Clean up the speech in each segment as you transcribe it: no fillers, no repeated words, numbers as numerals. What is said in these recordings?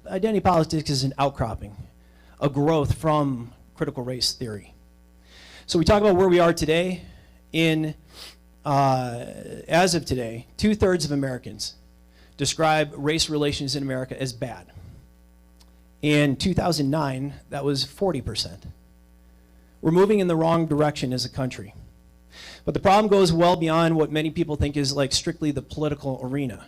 identity politics is an outcropping, a growth from critical race theory. So we talk about where we are today. As of today, 2/3 of Americans describe race relations in America as bad. In 2009, that was 40%. We're moving in the wrong direction as a country. But the problem goes well beyond what many people think is like strictly the political arena.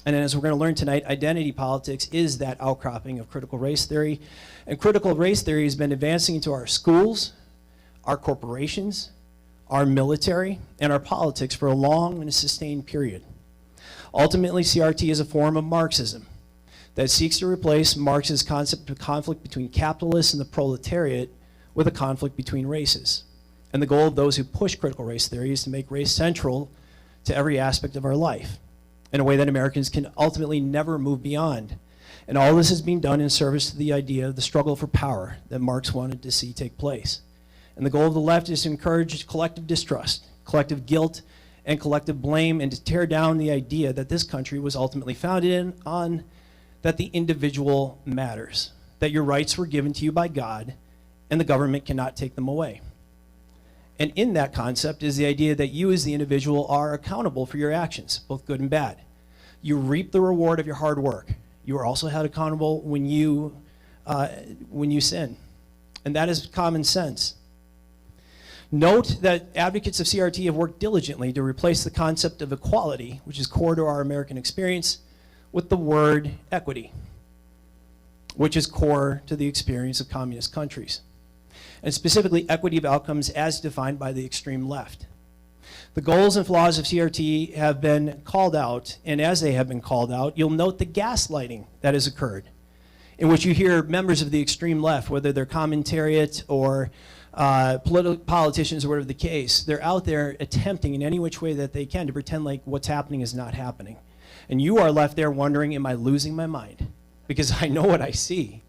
And as we're going to learn tonight, identity politics is that outcropping of critical race theory. And critical race theory has been advancing into our schools, our corporations, our military, and our politics for a long and a sustained period. Ultimately, CRT is a form of Marxism that seeks to replace Marx's concept of conflict between capitalists and the proletariat with a conflict between races. And the goal of those who push critical race theory is to make race central to every aspect of our life in a way that Americans can ultimately never move beyond. And all this is being done in service to the idea of the struggle for power that Marx wanted to see take place. And the goal of the left is to encourage collective distrust, collective guilt, and collective blame, and to tear down the idea that this country was ultimately founded on that the individual matters, that your rights were given to you by God, and the government cannot take them away. And in that concept is the idea that you as the individual are accountable for your actions, both good and bad. You reap the reward of your hard work. You are also held accountable when you sin. And that is common sense. Note that advocates of CRT have worked diligently to replace the concept of equality, which is core to our American experience, with the word equity, which is core to the experience of communist countries, and specifically equity of outcomes as defined by the extreme left. The goals and flaws of CRT have been called out, and as they have been called out, you'll note the gaslighting that has occurred, in which you hear members of the extreme left, whether they're commentariat or politicians or whatever the case, they're out there attempting in any which way that they can to pretend like what's happening is not happening. And you are left there wondering, am I losing my mind? Because I know what I see.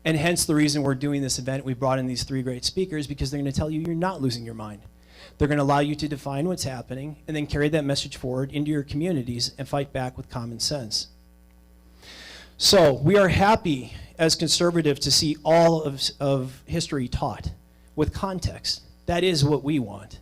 And hence the reason we're doing this event. We brought in these three great speakers because they're going to tell you you're not losing your mind. They're going to allow you to define what's happening and then carry that message forward into your communities and fight back with common sense. So we are happy as conservatives to see all of history taught with context. That is what we want.